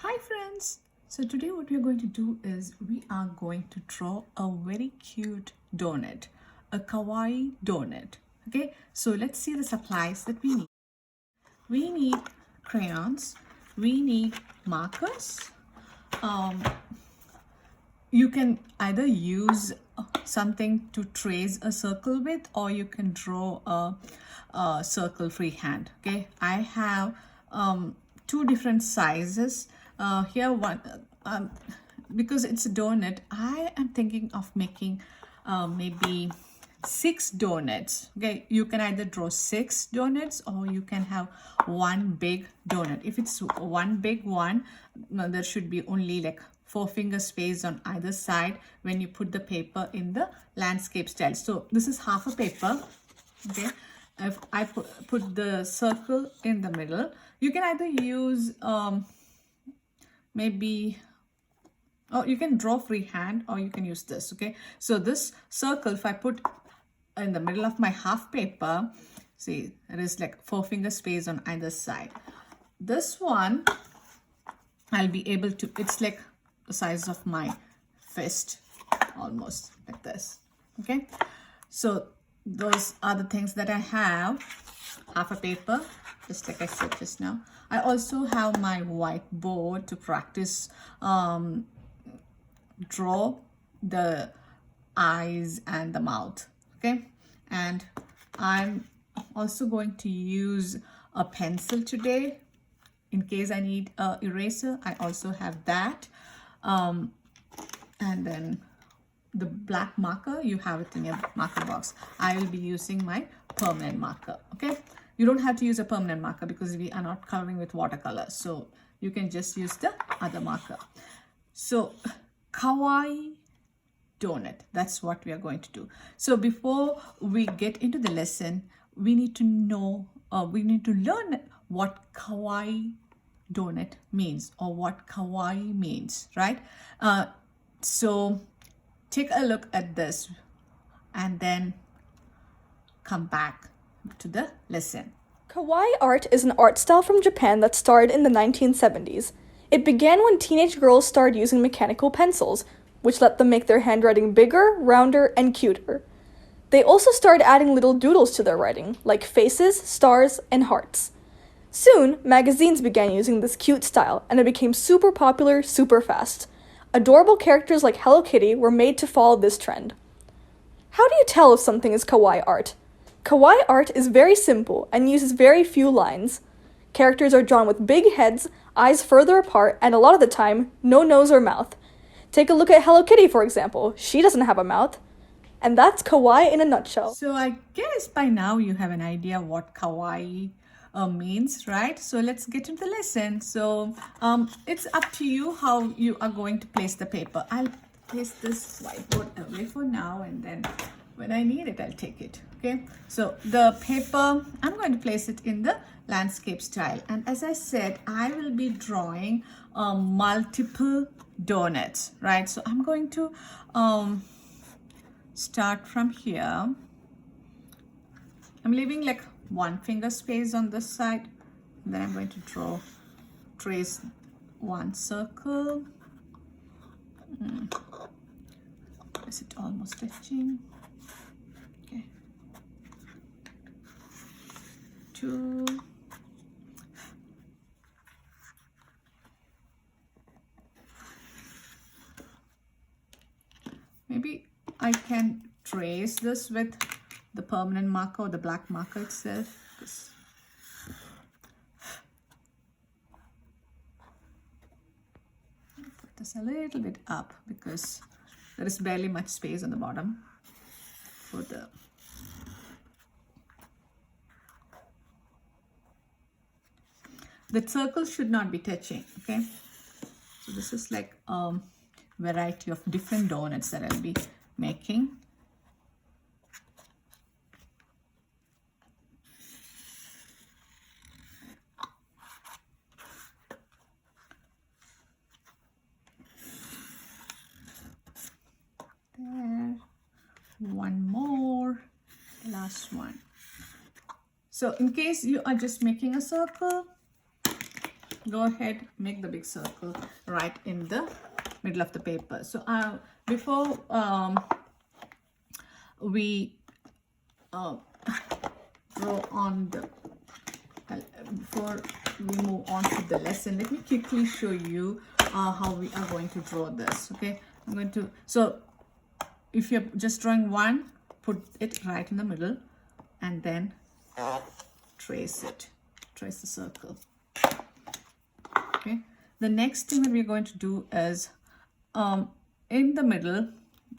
Hi friends! So today what we are going to do is we are going to draw a very cute donut, a kawaii donut. Okay, so let's see the supplies that we need. We need crayons, we need markers. You can either use something to trace a circle with, or you can draw a circle freehand. Okay, I have two different sizes. Here one, because it's a donut, I am thinking of making maybe 6 donuts. Okay, you can either draw 6 donuts or you can have one big donut. If it's one big one, there should be only like 4-finger space on either side when you put the paper in the landscape style. So this is half a paper. Okay, if I put the circle in the middle, you can either use maybe, oh, you can draw freehand or you can use this. Okay, so this circle, if I put in the middle of my half paper, see, there is like 4-finger space on either side. This one I'll be able to, it's like the size of my fist, almost like this. Okay, so those are the things that I have. Half a paper, just like I said just now. I also have my whiteboard to practice draw the eyes and the mouth. Okay, and I'm also going to use a pencil today in case I need a eraser. I also have that, and then the black marker, you have it in your marker box. I will be using my permanent marker. Okay, you don't have to use a permanent marker because we are not coloring with watercolor, so you can just use the other marker. So kawaii donut, that's what we are going to do. So before we get into the lesson, we need to know, we need to learn what kawaii donut means, or what kawaii means, right? So take a look at this and then come back to the lesson. Kawaii art is an art style from Japan that started in the 1970s. It began when teenage girls started using mechanical pencils, which let them make their handwriting bigger, rounder, and cuter. They also started adding little doodles to their writing, like faces, stars, and hearts. Soon, magazines began using this cute style, and it became super popular super fast. Adorable characters like Hello Kitty were made to follow this trend. How do you tell if something is kawaii art? Kawaii art is very simple and uses very few lines. Characters are drawn with big heads, eyes further apart, and a lot of the time, no nose or mouth. Take a look at Hello Kitty, for example. She doesn't have a mouth. And that's kawaii in a nutshell. So I guess by now you have an idea what kawaii means, right? So let's get into the lesson. So it's up to you how you are going to place the paper. I'll place this whiteboard away for now, and then when I need it, I'll take it. Okay, so the paper, I'm going to place it in the landscape style. And as I said, I will be drawing multiple donuts, right? So I'm going to start from here. I'm leaving like 1-finger space on this side. Then I'm going to trace one circle. Is it almost touching? Okay. 2. Maybe I can trace this with the permanent marker or the black marker itself. Put this a little bit up because there is barely much space on the bottom for the circle should not be touching. Okay, so this is like variety of different donuts that I'll be making. There, one more, last one. So in case you are just making a circle, go ahead, make the big circle right in the middle of the paper. So before we draw on the before we move on to the lesson, let me quickly show you how we are going to draw this. Okay, I'm going to, so if you're just drawing one, put it right in the middle and then trace the circle. Okay, the next thing that we're going to do is in the middle,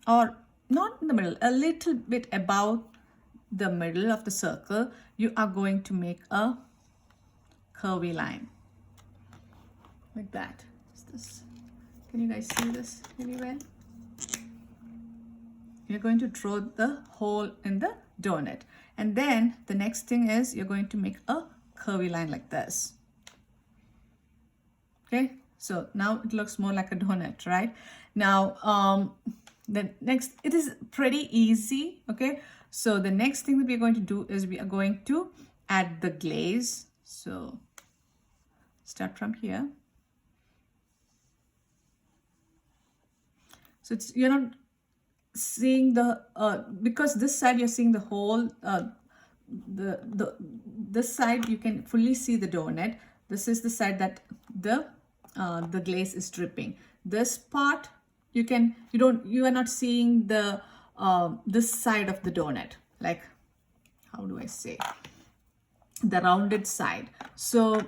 or not in the middle, a little bit above the middle of the circle, you are going to make a curvy line like that. This, can you guys see this really well? You're going to draw the hole in the donut, and then the next thing is you're going to make a curvy line like this. Okay, so now it looks more like a donut, right? Now the next, it is pretty easy. Okay, so the next thing that we're going to do is we are going to add the glaze. So start from here. So it's, you're not seeing the because this side you're seeing the whole this side you can fully see the donut. This is the side that the glaze is dripping. This part you are not seeing the this side of the donut, like, how do I say, the rounded side. So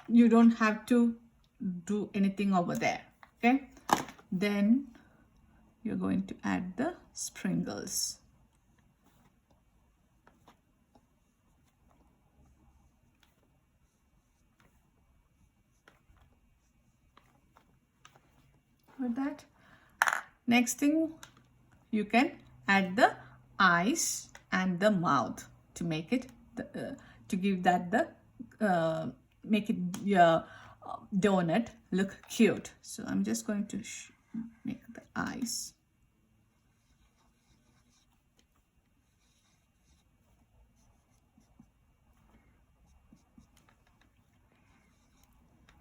you don't have to do anything over there. Okay, then you're going to add the sprinkles. With that, next thing, you can add the eyes and the mouth to make it to give that the make it your donut look cute. So I'm just going to make the eyes.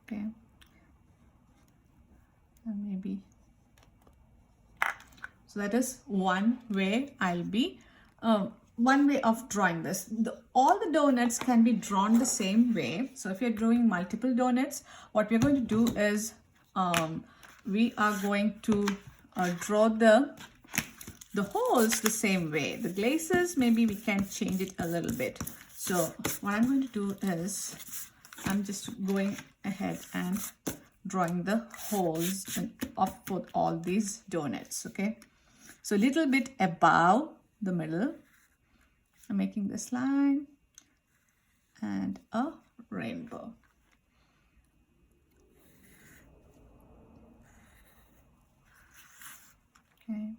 Okay, and maybe, so that is one way I'll be one way of drawing this. All the donuts can be drawn the same way. So if you're drawing multiple donuts, what we're going to do is we are going to draw the holes the same way. The glazes, maybe we can change it a little bit. So what I'm going to do is I'm just going ahead and drawing the holes for all these donuts. Okay, so a little bit above the middle, I'm making this line and a rainbow. Okay.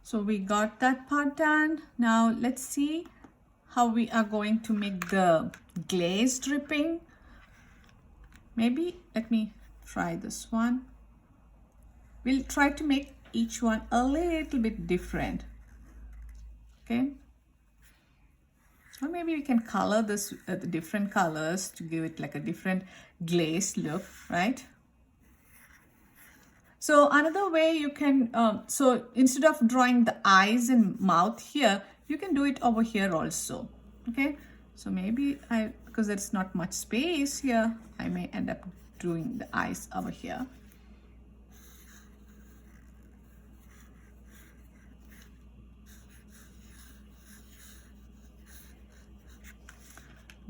So we got that part done. Now let's see how we are going to make the glaze dripping. Maybe let me try this one. We'll try to make each one a little bit different. Okay. Or maybe we can color this the different colors to give it like a different glaze look, right? So another way you can, so instead of drawing the eyes and mouth here, you can do it over here also. Okay, so maybe because there's not much space here, I may end up doing the eyes over here.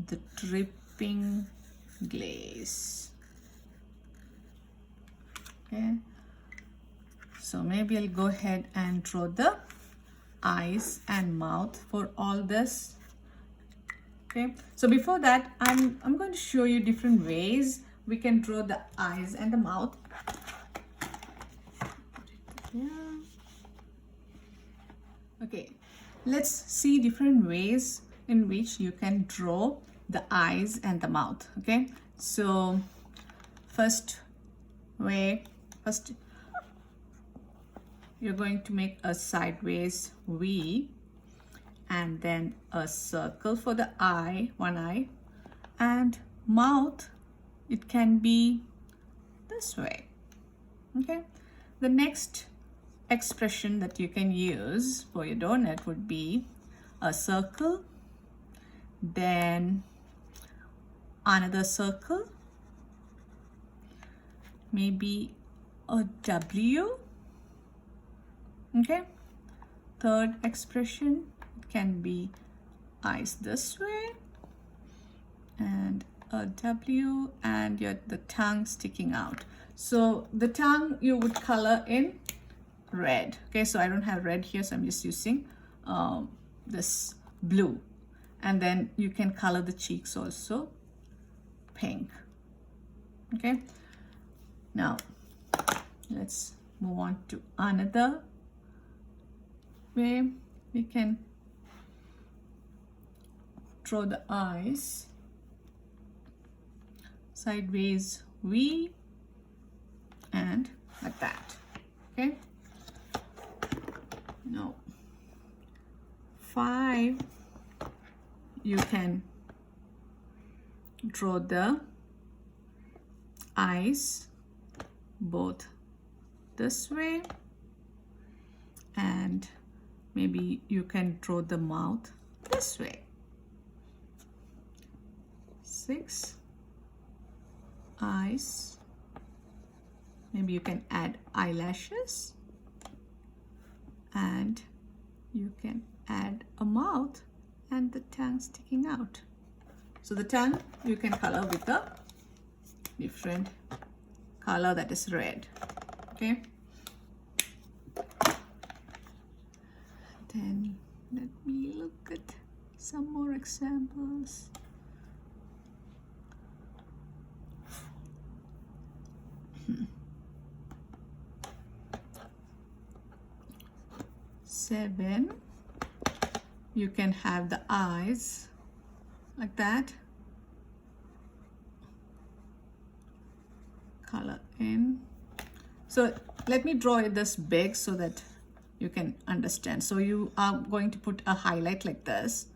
The dripping glaze. Okay. So maybe I'll go ahead and draw the eyes and mouth for all this. Okay, so before that, I'm going to show you different ways we can draw the eyes and the mouth. Yeah. Okay, let's see different ways in which you can draw the eyes and the mouth. Okay, so first you're going to make a sideways V, and then a circle for the eye, one eye, and mouth, it can be this way. Okay, the next expression that you can use for your donut would be a circle, then another circle, maybe a W. Okay, third expression can be eyes this way and a W, and the tongue sticking out. So the tongue you would color in red. Okay, so I don't have red here, so I'm just using this blue, and then you can color the cheeks also pink. Okay, now let's move on to another way. We can draw the eyes sideways V, and like that. Okay, now 5, you can draw the eyes both this way, and maybe you can draw the mouth this way. 6, eyes, maybe you can add eyelashes, and you can add a mouth and the tongue sticking out. So the tongue you can color with a different color, that is red. Okay, then let me look at some more examples. Seven, you can have the eyes like that, color in. So let me draw it this big so that you can understand. So you are going to put a highlight like this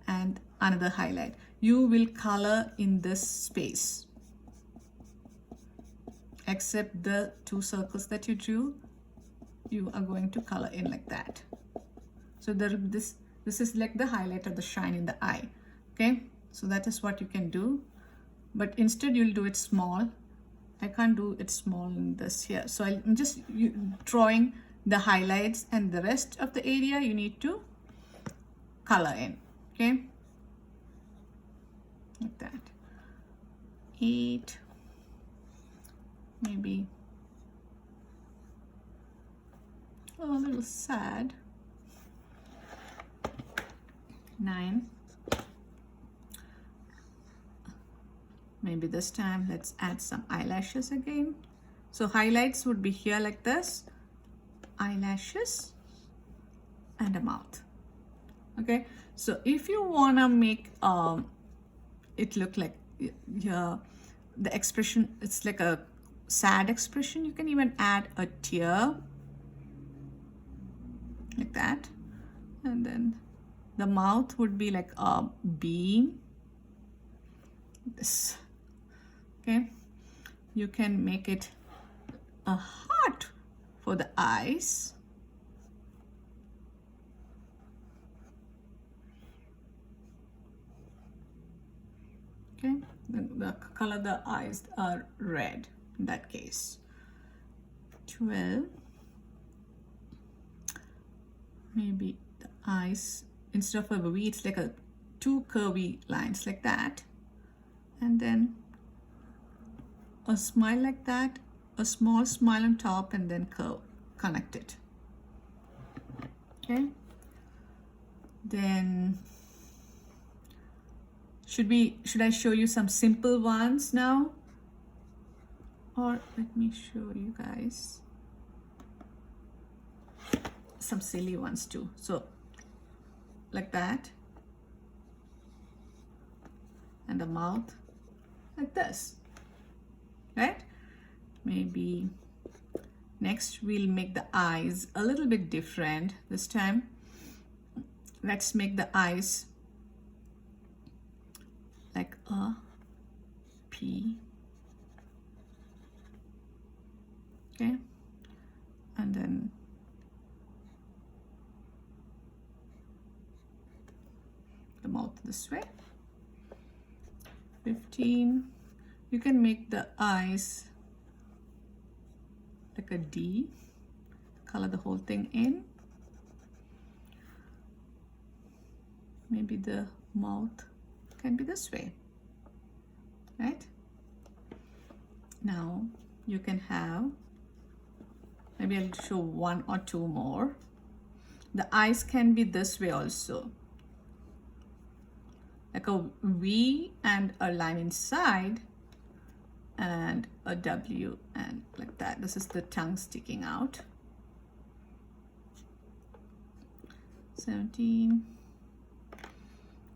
and another highlight. You will color in this space, except the 2 circles that you drew, you are going to color in like that. So this is like the highlight or the shine in the eye. Okay, so that is what you can do, but instead you'll do it small. I can't do it small in this here, so I'm just drawing the highlights, and the rest of the area you need to color in. Okay, like that. 8, maybe a little sad. 9, maybe this time let's add some eyelashes again. So highlights would be here like this, eyelashes and a mouth. Okay, so if you want to make it look like the expression, it's like a sad expression, you can even add a tear like that, and then the mouth would be like a beam, this. Okay, you can make it a heart for the eyes. Okay, the color the eyes are red in that case. 12, maybe the eyes, instead of a V, it's like a 2 curvy lines like that, and then a smile like that, a small smile on top, and then curve, connect it. Okay, then should I show you some simple ones now, or let me show you guys some silly ones too? So like that, and the mouth like this, right? Maybe next we'll make the eyes a little bit different this time. Let's make the eyes like a P, okay, and then the mouth this way. 15, you can make the eyes like a D, color the whole thing in. Maybe the mouth can be this way, right? Now you can have, maybe I'll show one or two more. The eyes can be this way also, like a V and a line inside and a W and like that. This is the tongue sticking out. 17,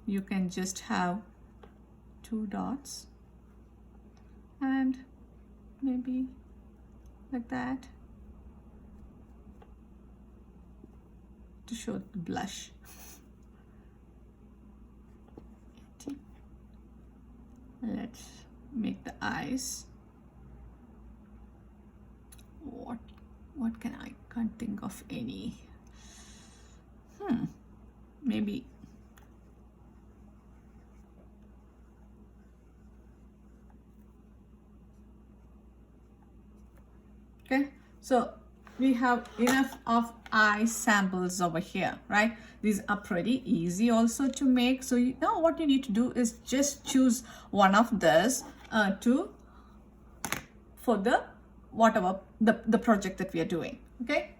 you can just have 2 dots and maybe like that to show the blush. 18. Let's make the eyes. What can I can't think of any. Maybe okay, so we have enough of eye samples over here, right? These are pretty easy also to make. So now what you need to do is just choose one of this for the whatever the project that we are doing, okay?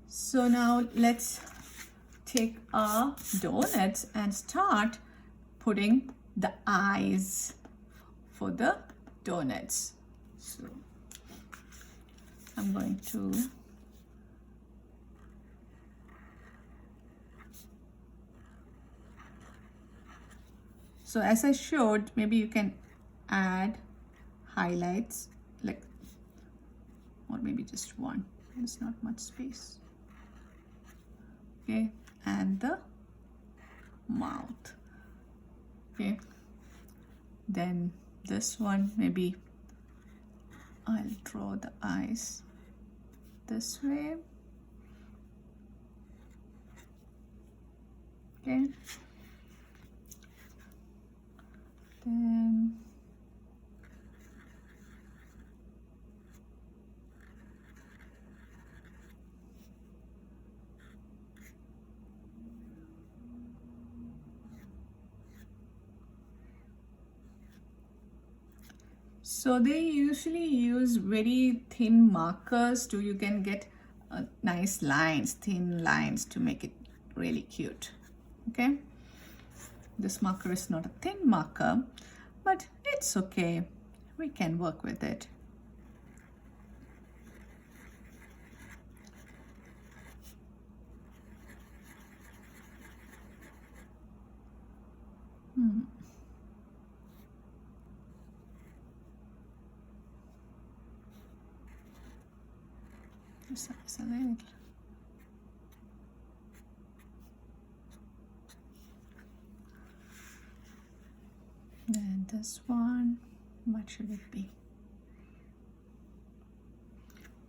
So now let's take our donuts and start putting the eyes for the donuts. So I'm going to as I showed, maybe you can add highlights, like, or maybe just one. There's not much space. Okay, and the mouth. Okay, then this one, maybe I'll draw the eyes this way. Okay, then so they usually use very thin markers you can get nice lines, thin lines to make it really cute. Okay, this marker is not a thin marker, but it's okay, we can work with it. Just a little. And this one, what should it be?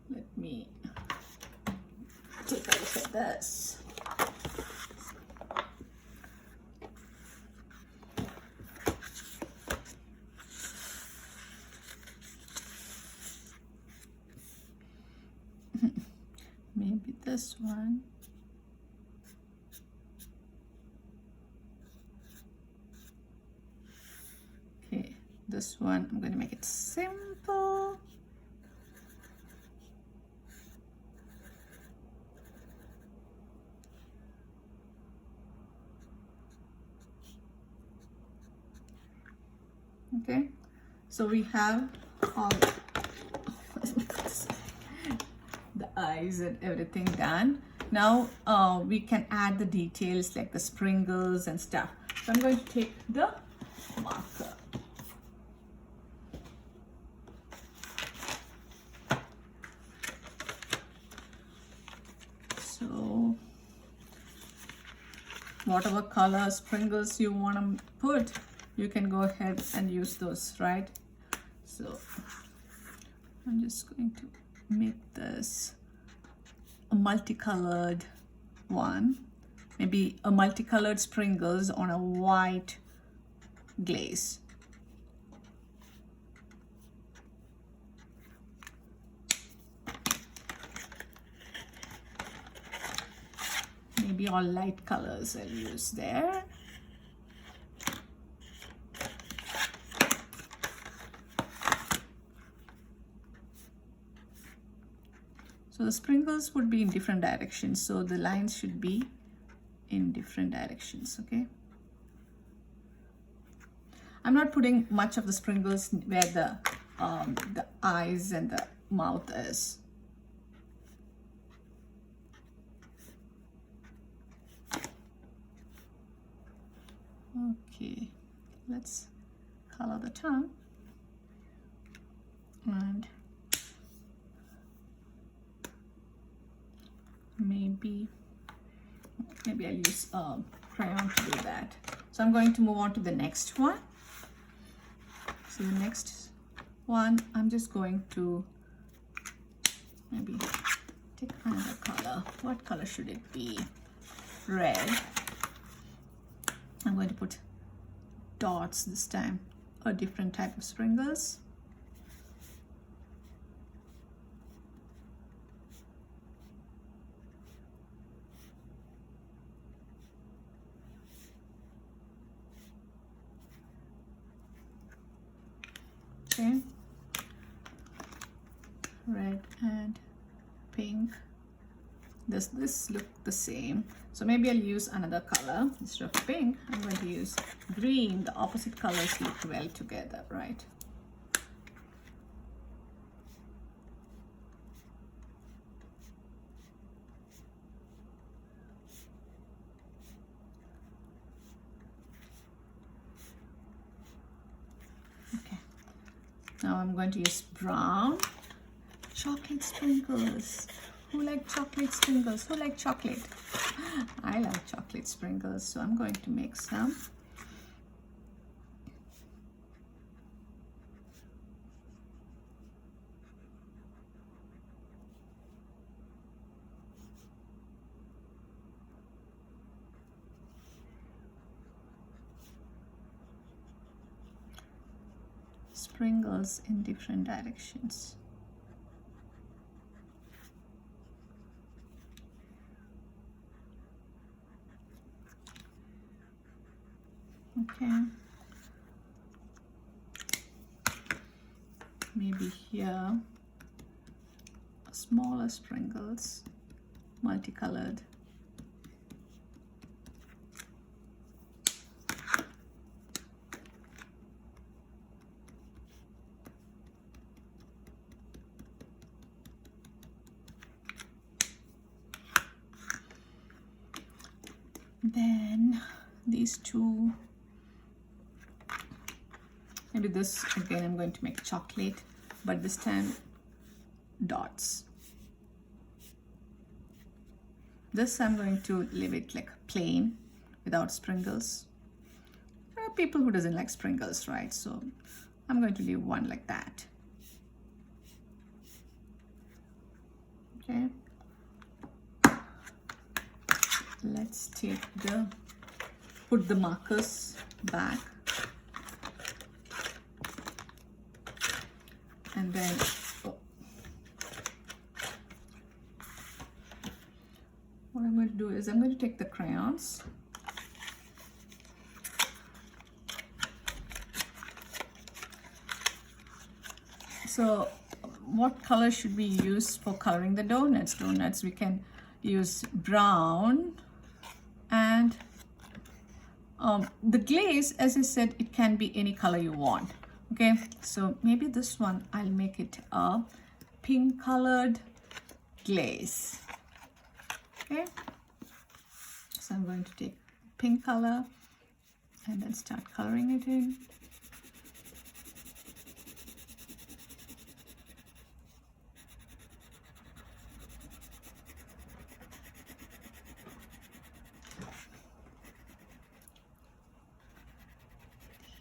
Let me take a look at this. Maybe this one. Okay, this one, I'm going to make it simple. Okay, so we have all the eyes and everything done. Now we can add the details like the sprinkles and stuff. So I'm going to take the marker. So whatever color sprinkles you want to put, you can go ahead and use those, right? So I'm just going to make this a multicolored one, maybe a multicolored sprinkles on a white glaze. Maybe all light colors I'll use there. So the sprinkles would be in different directions, so the lines should be in different directions, okay? I'm not putting much of the sprinkles where the eyes and the mouth is. Okay, let's color the tongue. And maybe I'll use a crayon to do that. So I'm going to move on to the next one. So the next one, I'm just going to maybe take another color. What color should it be? Red. I'm going to put dots this time, a different type of sprinkles. Okay, red and pink. Does this look the same? So maybe I'll use another color. Instead of pink, I'm going to use green. The opposite colors look well together, right? Okay. Now I'm going to use brown. Chocolate sprinkles. Who like chocolate sprinkles? Who like chocolate? I like chocolate sprinkles, so I'm going to make some. Sprinkles in different directions. Okay, maybe here smaller sprinkles, multicolored. Then these two, maybe this again I'm going to make chocolate, but this time dots. This I'm going to leave it like plain without sprinkles. There are people who doesn't like sprinkles, right? So I'm going to leave one like that. Okay. Let's put the markers back. And then what I'm going to do is I'm going to take the crayons. So what color should we use for coloring the donuts? Donuts, we can use brown, and the glaze, as I said, it can be any color you want. Okay, so maybe this one I'll make it a pink colored glaze. Okay, so I'm going to take pink color and then start coloring it in.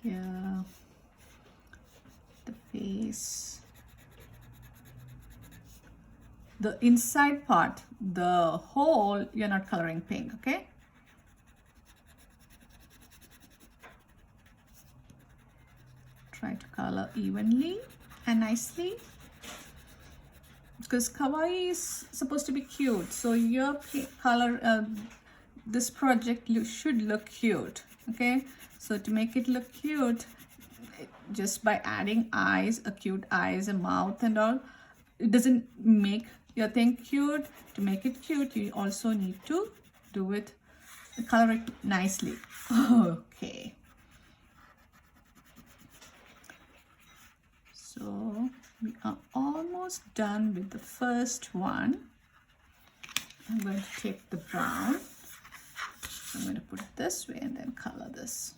here, the face, the inside part, the hole, you're not coloring pink, okay? Try to color evenly and nicely, because kawaii is supposed to be cute, so your color, this project should look cute, okay? So to make it look cute, just by adding eyes, a cute eyes, a mouth and all, it doesn't make your thing cute. To make it cute, you also need to do it, color it nicely. Okay. So we are almost done with the first one. I'm going to take the brown. I'm going to put it this way and then color this.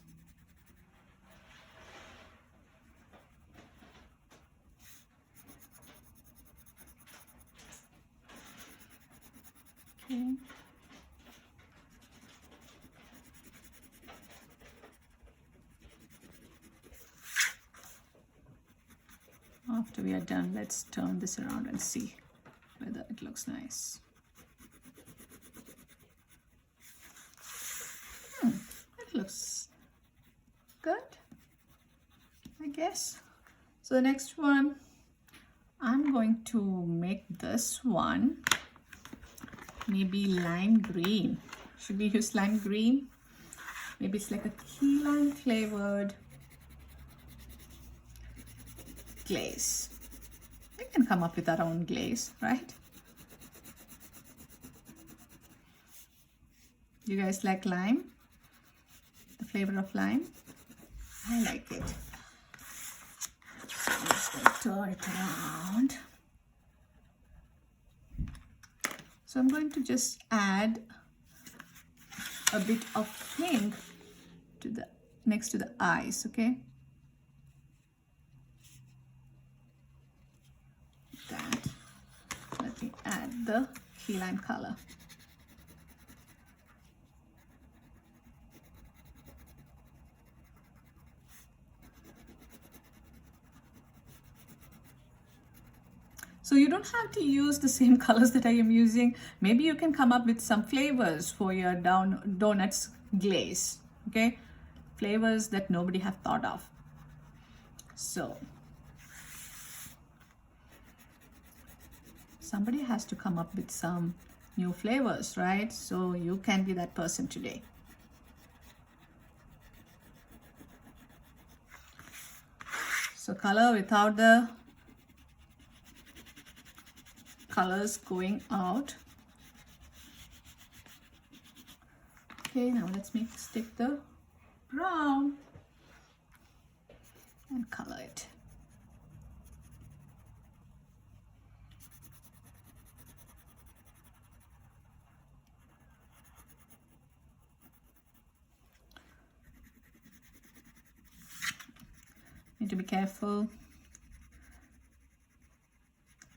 Okay. After we are done, let's turn this around and see whether it looks nice. It looks good, I guess. So the next one, I'm going to make this one maybe lime green. Should we use lime green? Maybe it's like a key lime flavored glaze. We can come up with our own glaze, right? You guys like lime? The flavor of lime? I like it. I'm just going to turn it around. So I'm going to just add a bit of pink to the next to the eyes, okay? That. Let me add the key lime color. So you don't have to use the same colors that I am using. Maybe you can come up with some flavors for your donuts glaze, okay? Flavors that nobody have thought of. So somebody has to come up with some new flavors, right? So you can be that person today. So color without the colors going out. Okay, now let's stick the brown and color it. Need to be careful.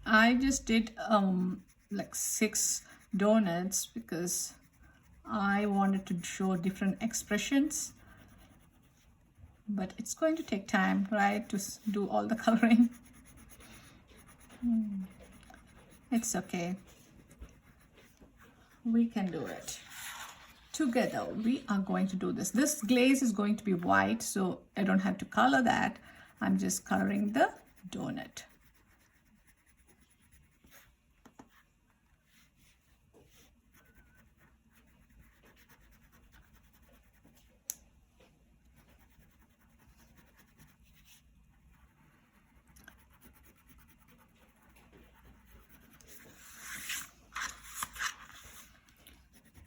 I just did like 6 donuts because I wanted to show different expressions, but it's going to take time, right, to do all the coloring. It's okay, we can do it together. We are going to do this glaze is going to be white, so I don't have to color that. I'm just coloring the donut.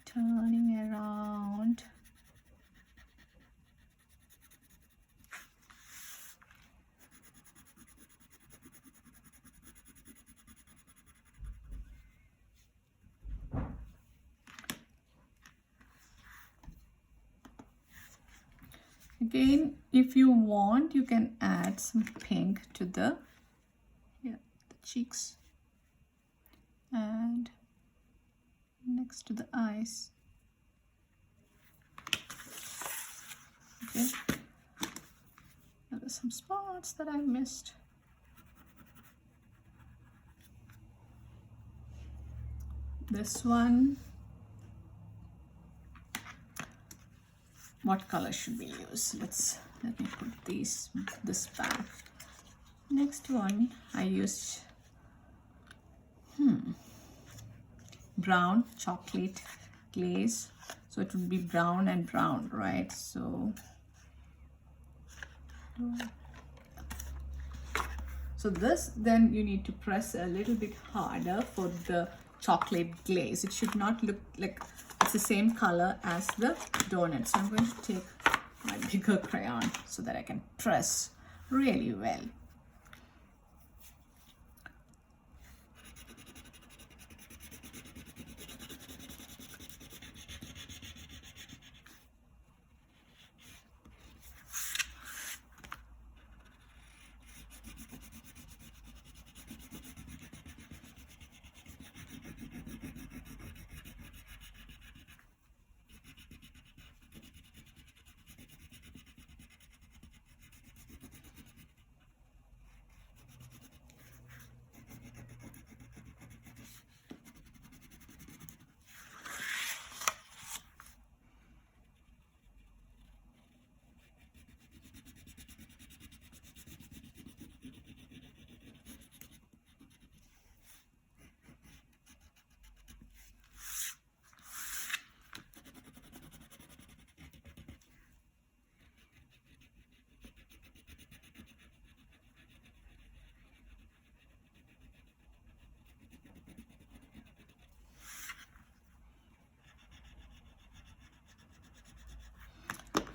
Turning around. Again, if you want, you can add some pink to the cheeks and next to the eyes. Okay. There are some spots that I missed. This one, what color should we use? Let me put this back. Next one, I used brown chocolate glaze, so it would be brown and brown, right? So this, then you need to press a little bit harder for the chocolate glaze. It should not look like it's the same color as the donut. So I'm going to take my bigger crayon so that I can press really well.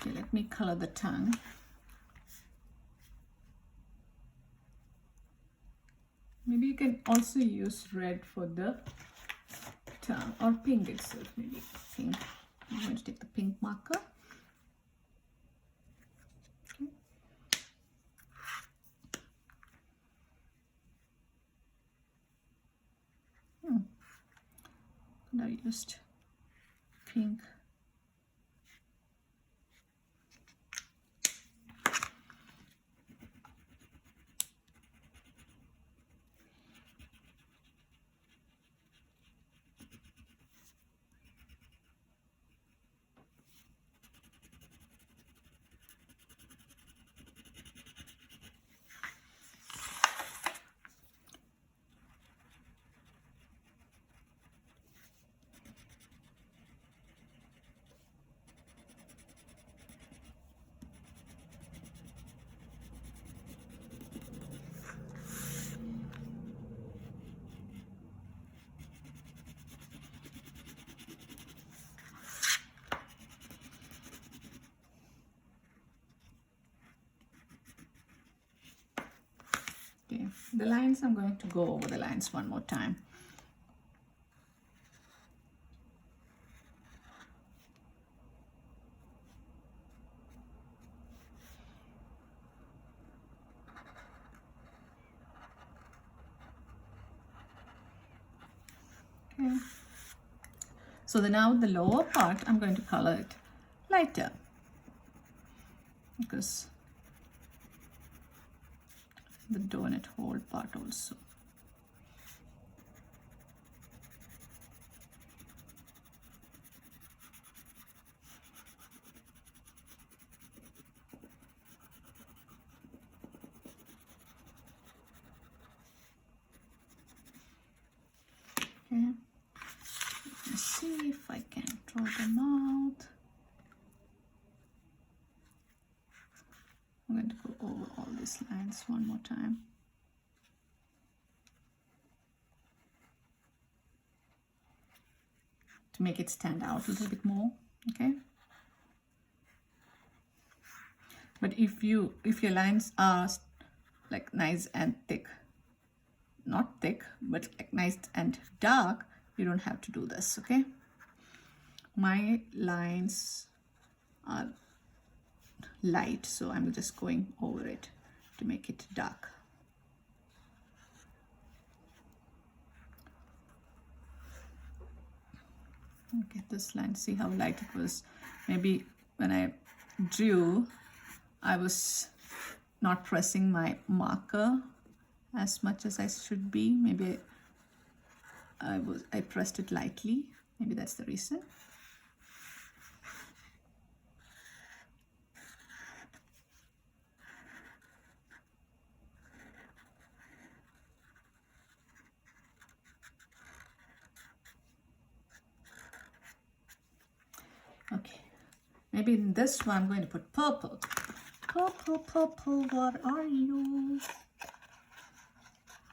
Okay, let me color the tongue. Maybe you can also use red for the tongue, or pink itself, maybe pink. I'm going to take the pink marker. Okay. And I used pink. Okay, the lines, I'm going to go over the lines one more time. Okay. So now the lower part, I'm going to color it lighter because the donut hole part also. Okay. Let's see if I can draw them out. I'm going to go over all these lines one more time. To make it stand out a little bit more, okay? But if your lines are like nice and thick, not thick, but like nice and dark, you don't have to do this, okay? My lines are light, so I'm just going over it to make it dark. Okay, this line, see how light it was. Maybe when I drew, I was not pressing my marker as much as I should be. Maybe I pressed it lightly. Maybe that's the reason. Okay, maybe in this one I'm going to put purple. Purple, purple, what are you?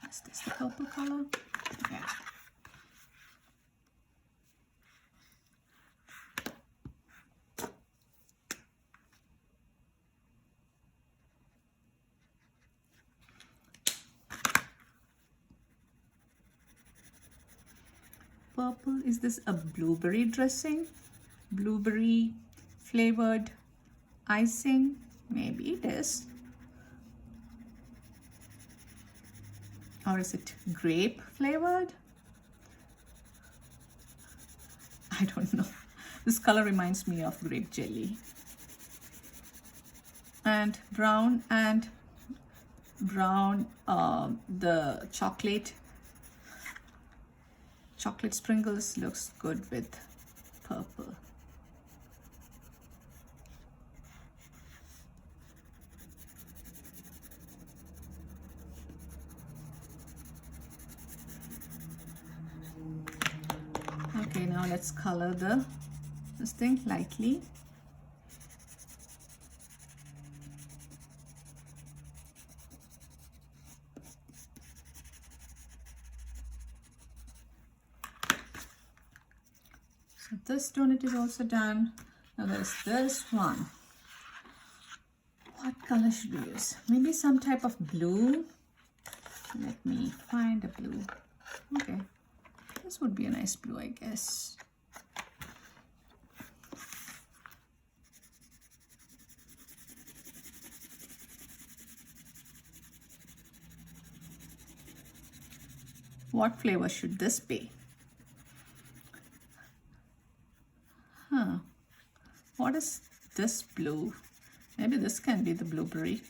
Is this the purple color? Yeah. Purple, is this a blueberry dressing? Blueberry flavored icing? Maybe it is. Or is it grape flavored? I don't know. This color reminds me of grape jelly. And brown, the chocolate sprinkles looks good with purple. Okay, now let's color this thing lightly. So this donut is also done. Now there's this one. What color should we use? Maybe some type of blue. Let me find a blue. Okay, this would be a nice blue, I guess. What flavor should this be? What is this blue? Maybe this can be the blueberry.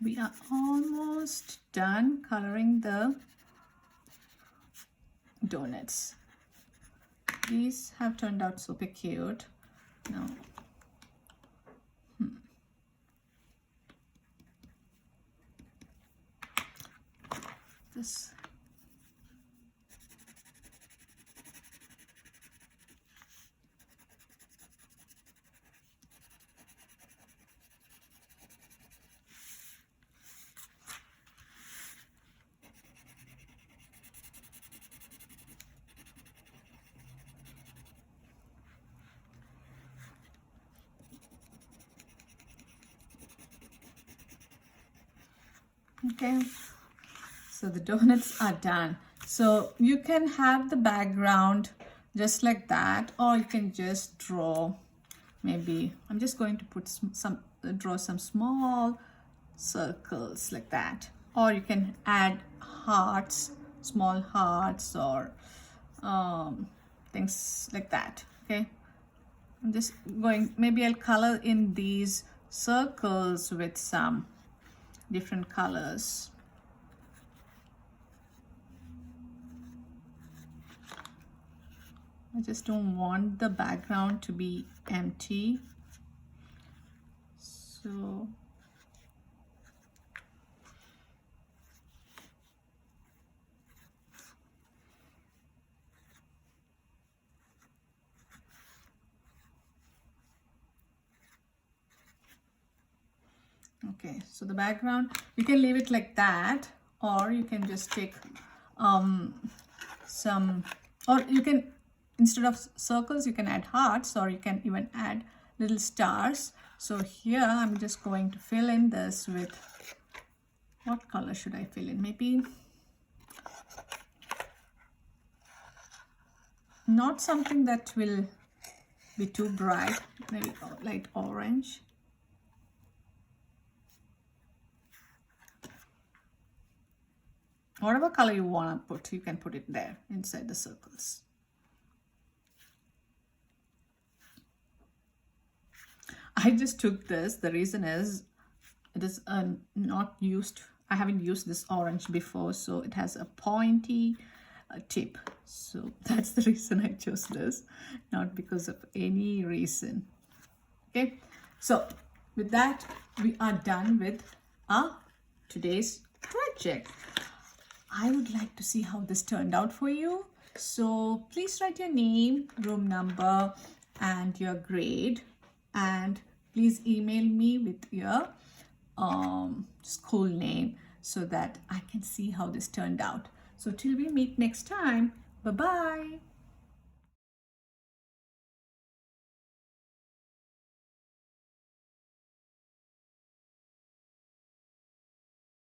We are almost done coloring the donuts. These have turned out super cute. Now, this. Okay, so the donuts are done. So you can have the background just like that, or you can just draw. Maybe I'm just going to put draw some small circles like that, or you can add hearts, small hearts, or things like that. Okay, I'm just going, maybe I'll color in these circles with some different colors. I just don't want the background to be empty. So okay, so the background, you can leave it like that, or you can just take or you can, instead of circles, you can add hearts, or you can even add little stars. So here I'm just going to fill in this with, what color should I fill in? Maybe not something that will be too bright, maybe light orange. Whatever color you want to put, you can put it there inside the circles. I just took this. The reason is it is not used. I haven't used this orange before, so it has a pointy tip. So that's the reason I chose this, not because of any reason. Okay, so with that, we are done with today's project. I would like to see how this turned out for you. So please write your name, room number, and your grade. And please email me with your school name so that I can see how this turned out. So till we meet next time, bye-bye.